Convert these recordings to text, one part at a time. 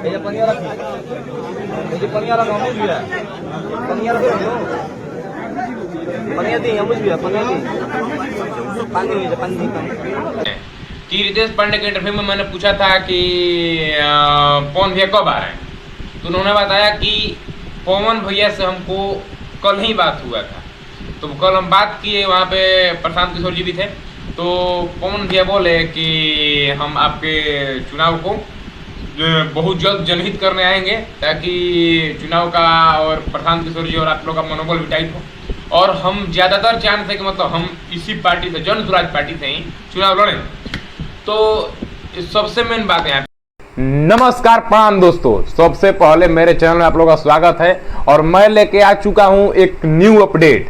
ये पनिया रखी, ये पनिया रखा अमुज भी है, पनिया रखो, पनिया दी अमुज भी है, पनिया दी पानी कि रितेश पांडे के इंटरव्यू में मैंने पूछा था कि पवन भैया कब आ रहे हैं, तो उन्होंने बताया कि पवन भैया से हमको कल ही बात हुआ था। तो कल हम बात किए, वहाँ पे प्रशांत किशोर जी भी थे। तो पवन भैया बोले कि हम आपके चुनाव को बहुत जल्द जनहित करने आएंगे, ताकि चुनाव का और प्रशांत किशोर जी और आप लोग का मनोबल भी टाइट हो, और हम ज़्यादातर चांस है कि मतलब हम इसी पार्टी से, जन स्वराज पार्टी से ही चुनाव लड़ें। तो सबसे मेन बात है। नमस्कार प्रणाम दोस्तों, सबसे पहले मेरे चैनल में आप लोगों का स्वागत है। और मैं लेके आ चुका हूं एक न्यू अपडेट,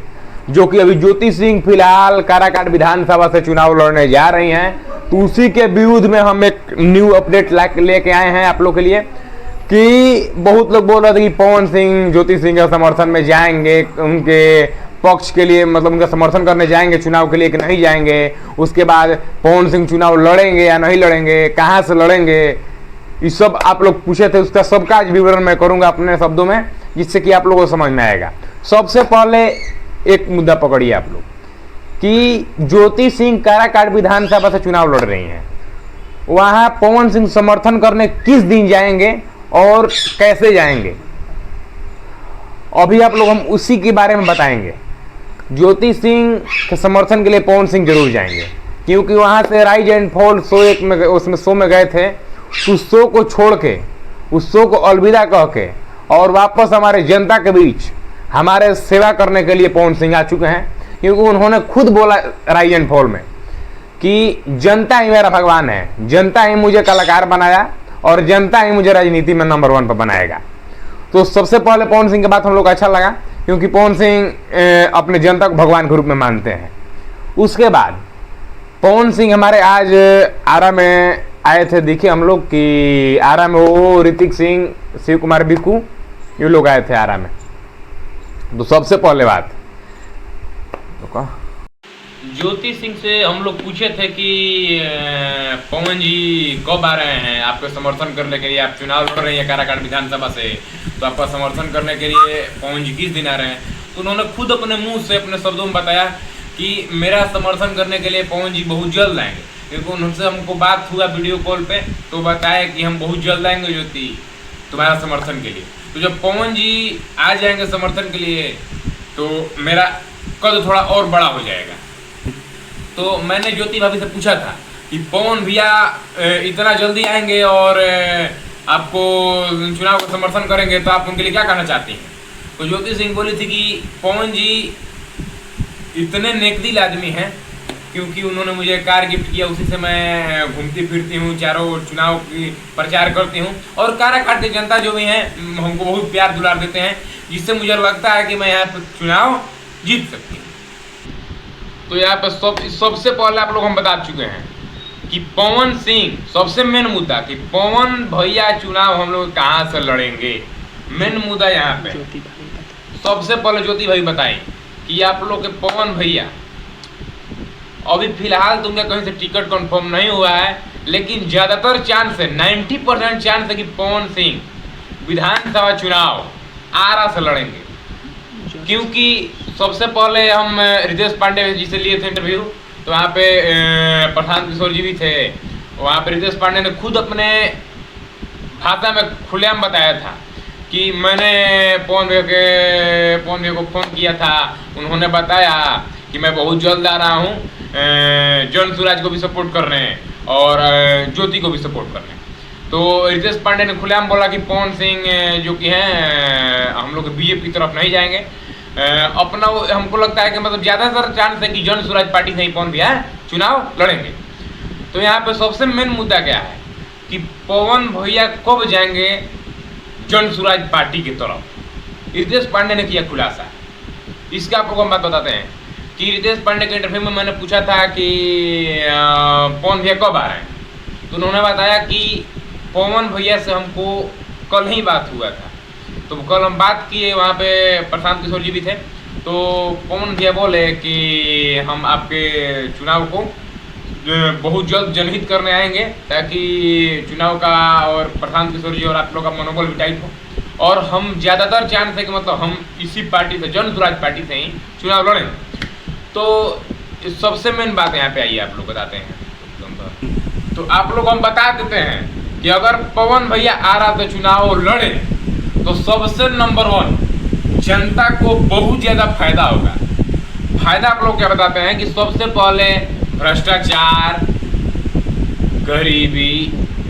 जो कि अभी ज्योति सिंह फिलहाल काराकाट विधानसभा से चुनाव लड़ने जा रही हैं। तो उसी के विरुद्ध में हम एक न्यू अपडेट लेके आए हैं आप लोग के लिए, कि बहुत लोग बोल रहे थे कि पवन सिंह ज्योति सिंह के समर्थन में जाएंगे, उनके पक्ष के लिए, मतलब उनका समर्थन करने जाएंगे चुनाव के लिए कि नहीं जाएंगे। उसके बाद पवन सिंह चुनाव लड़ेंगे या नहीं लड़ेंगे, कहाँ से लड़ेंगे, ये सब आप लोग पूछे थे। उसका सबका विवरण मैं करूंगा अपने शब्दों में, जिससे कि आप लोगों को समझ में आएगा। सबसे पहले एक मुद्दा पकड़िए आप लोग, कि ज्योति सिंह काराकाट विधानसभा से चुनाव लड़ रही हैं, वहां पवन सिंह समर्थन करने किस दिन जाएंगे और कैसे जाएंगे, अभी आप लोग हम उसी के बारे में बताएंगे। ज्योति सिंह के समर्थन के लिए पवन सिंह जरूर जाएंगे, क्योंकि वहां से राइज एंड फॉल शो में गए थे। उस शो को छोड़ के, उस शो को अलविदा कह के, और वापस हमारे जनता के बीच हमारे सेवा करने के लिए पवन सिंह आ चुके हैं। क्योंकि उन्होंने खुद बोला राइज एंड फॉल में कि जनता ही मेरा भगवान है, जनता ही मुझे कलाकार बनाया और जनता ही मुझे राजनीति में नंबर 1 पर बनाएगा। तो सबसे पहले पवन सिंह की बात हम लोग को अच्छा लगा, क्योंकि पवन सिंह अपने जनता को भगवान के रूप में मानते हैं। उसके बाद पवन सिंह हमारे आज आरा में आए थे, देखिए हम लोग कि आरा में वो ऋतिक सिंह, शिव कुमार बिक्कू, ये लोग आए थे आरा में। तो सबसे पहले बात ज्योति सिंह से हम लोग पूछे थे कि पवन जी कब आ रहे हैं आपके समर्थन करने के लिए, आप चुनाव लड़ रही हैं काराकाट विधानसभा से, तो आपका समर्थन करने के लिए पवन जी किस दिन आ रहे हैं। तो उन्होंने खुद अपने मुंह से, अपने शब्दों में बताया कि मेरा समर्थन करने के लिए पवन जी बहुत जल्द आएंगे। क्योंकि उनसे हमको बात हुआ वीडियो कॉल पे, तो बताया कि हम बहुत जल्द आएंगे ज्योति तुम्हारा समर्थन के लिए। तो जब पवन जी आ जाएंगे समर्थन के लिए, तो मेरा कद थोड़ा और बड़ा हो जाएगा। तो मैंने ज्योति भाभी से पूछा था कि पवन भैया इतना जल्दी आएंगे और आपको चुनाव का समर्थन करेंगे, तो आप उनके लिए क्या कहना चाहती हैं। तो ज्योति सिंह बोली थी कि पवन जी इतने नेकदिल आदमी हैं, क्योंकि उन्होंने मुझे कार गिफ्ट किया, उसी से मैं घूमती फिरती हूँ, चारों चुनाव की प्रचार करती हूँ, और काराकाट की जनता जो भी हैं हमको बहुत प्यार दुलार देते हैं, जिससे मुझे लगता है कि मैं यहाँ पर चुनाव जीत सकती हूँ। तो यहाँ पर सबसे पहले आप लोग हम बता चुके हैं कि पवन सिंह, सबसे मेन मुद्दा कि पवन भैया चुनाव हम लोग कहाँ से लड़ेंगे, मेन मुद्दा यहाँ पे। सबसे पहले ज्योति भाई बताएं कि आप लोग के पवन भैया अभी फिलहाल तुमने कहीं से टिकट कंफर्म नहीं हुआ है, लेकिन ज्यादातर चांस है, 90% चांस है कि पवन सिंह विधानसभा चुनाव आरा से लड़ेंगे। क्योंकि सबसे पहले हम रितेश पांडे जी से लिए थे इंटरव्यू, तो वहाँ पे प्रशांत किशोर जी भी थे। वहाँ पे रितेश पांडे ने खुद अपने भाषा में खुलेआम बताया था कि मैंने पवन भैया को फोन किया था, उन्होंने बताया कि मैं बहुत जल्द आ रहा हूँ जन स्वराज को भी सपोर्ट करने और ज्योति को भी सपोर्ट करने। तो रितेश पांडे ने खुलेआम बोला कि पवन सिंह जो कि हैं हम लोग बीजेपी की तरफ नहीं जाएंगे। अपना हमको लगता है कि मतलब ज़्यादातर चांस है कि जन स्वराज पार्टी से ही पवन भैया चुनाव लड़ेंगे। तो यहाँ पे सबसे मेन मुद्दा क्या है कि पवन भैया कब जाएंगे जन स्वराज पार्टी की तरफ। रितेश पांडे ने किया खुलासा, इसका आपको हम बात बताते हैं कि रितेश पांडे के इंटरव्यू में मैंने पूछा था कि पवन भैया कब आ रहे हैं, तो उन्होंने बताया कि पवन भैया से हमको कल ही बात हुआ था। तो कल हम बात किए, वहाँ पे प्रशांत किशोर जी भी थे। तो पवन भैया बोले कि हम आपके चुनाव को बहुत जल्द जनहित करने आएंगे ताकि चुनाव का और प्रशांत किशोर जी और आप लोग का मनोबल भी टाइट हो। और हम ज़्यादातर चांस है कि मतलब हम इसी पार्टी से, जन स्वराज पार्टी से ही चुनाव लड़ें। तो सबसे मेन बात यहाँ पे आइए, आप लोग बताते हैं। तो आप लोग हम बता देते हैं कि अगर पवन भैया आरा से चुनाव लड़े तो सबसे नंबर 1 जनता को बहुत ज़्यादा फायदा होगा। फायदा आप लोग क्या बताते हैं कि सबसे पहले भ्रष्टाचार, गरीबी,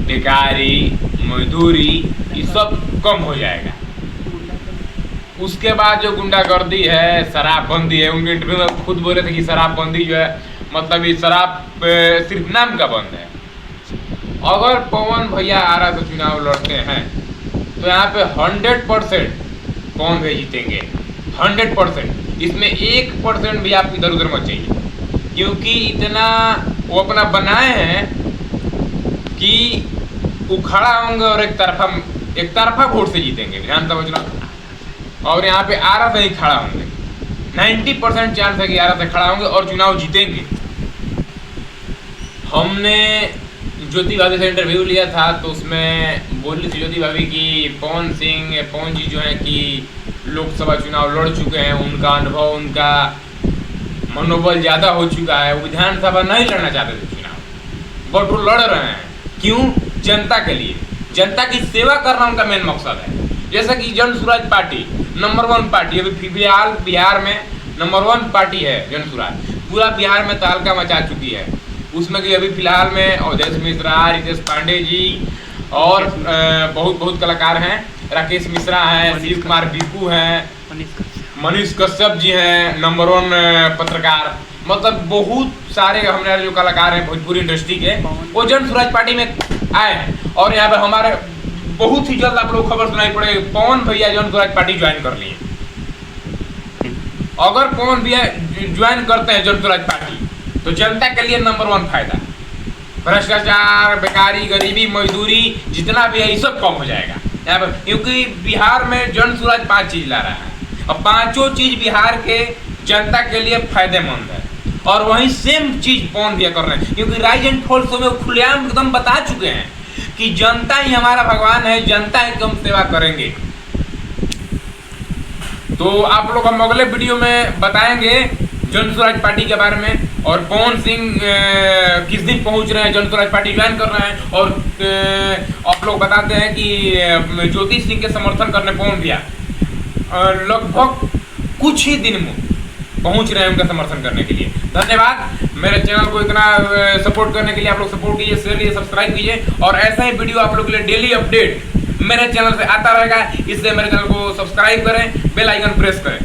बेकारी, मजदूरी, ये सब कम हो जाएगा। उसके बाद जो गुंडागर्दी है, शराबबंदी है, उनके इंटरव्यू में खुद बोले थे कि शराबबंदी जो है मतलब ये शराब सिर्फ नाम का बंद है। अगर पवन भैया आरा से चुनाव लड़ते हैं तो यहाँ पे 100% पवन भैया जीतेंगे, 100%। इसमें 1% भी आप इधर उधर मत जाइए, क्योंकि इतना वो अपना बनाए हैं कि उखड़ा होंगे और एक तरफा वोट से जीतेंगे विधानसभा चुनाव। और यहाँ पे आरा से ही खड़ा होंगे, 90% चांस है कि आरा से खड़ा होंगे और चुनाव जीतेंगे। हमने ज्योति भाभी से इंटरव्यू लिया था तो उसमें बोली थी ज्योति भाभी कि पवन जी जो है कि लोकसभा चुनाव लड़ चुके हैं, उनका अनुभव, उनका मनोबल ज़्यादा हो चुका है, वो विधानसभा नहीं लड़ना चाहते थे चुनाव, बट वो लड़ रहे हैं। क्यों? जनता के लिए, जनता की सेवा करना उनका मेन मकसद है। जैसा कि जन स्वराज पार्टी नंबर 1 पार्टी, अभी फिलहाल बिहार में नंबर 1 पार्टी है जन स्वराज, पूरा बिहार में तहलका मचा चुकी है। उसमें कि अभी फिलहाल में अवधेश मिश्रा, रितेश पांडे जी और बहुत कलाकार हैं, राकेश मिश्रा हैं, शिव कुमार बिकू हैं, मनीष कश्यप जी हैं, नंबर 1 पत्रकार, मतलब बहुत सारे हमारे जो कलाकार हैं भोजपुरी इंडस्ट्री के, वो जन स्वराज पार्टी में आए हैं। और यहाँ पे हमारे बहुत ही जल्द आप लोग खबर सुनाई पड़ेगी, पवन भैया जन स्वराज पार्टी ज्वाइन कर लिए। अगर पवन भैया ज्वाइन करते हैं जन स्वराज पार्टी तो जनता के लिए नंबर 1 फायदा, भ्रष्टाचार, बेकारी, गरीबी, मजदूरी जितना भी है ये सब कम हो जाएगा यहाँ पर। क्योंकि बिहार में जन स्वराज 5 चीज ला रहा है और 5 चीज बिहार के जनता के लिए फायदेमंद है। और वही सेम चीज पवन भैया कर रहे हैं, क्योंकि राइज एंड फॉल शो में खुलेआम एकदम बता चुके हैं कि जनता ही हमारा भगवान है, जनता ही हम सेवा करेंगे। तो आप लोग हम अगले वीडियो में बताएंगे जन स्वराज पार्टी के बारे में, और पवन सिंह किस दिन पहुंच रहे हैं, जन स्वराज पार्टी ज्वाइन कर रहे हैं। और आप लोग बताते हैं कि ज्योति सिंह के समर्थन करने पवन भैया लगभग कुछ ही दिन में पहुंच रहे हैं उनका समर्थन करने के लिए। धन्यवाद मेरे चैनल को इतना सपोर्ट करने के लिए। आप लोग सपोर्ट कीजिए, शेयर कीजिए, सब्सक्राइब कीजिए, और ऐसा ही वीडियो आप लोग के लिए डेली अपडेट मेरे चैनल से आता रहेगा। इसलिए मेरे चैनल को सब्सक्राइब करें, बेल आइकन प्रेस करें।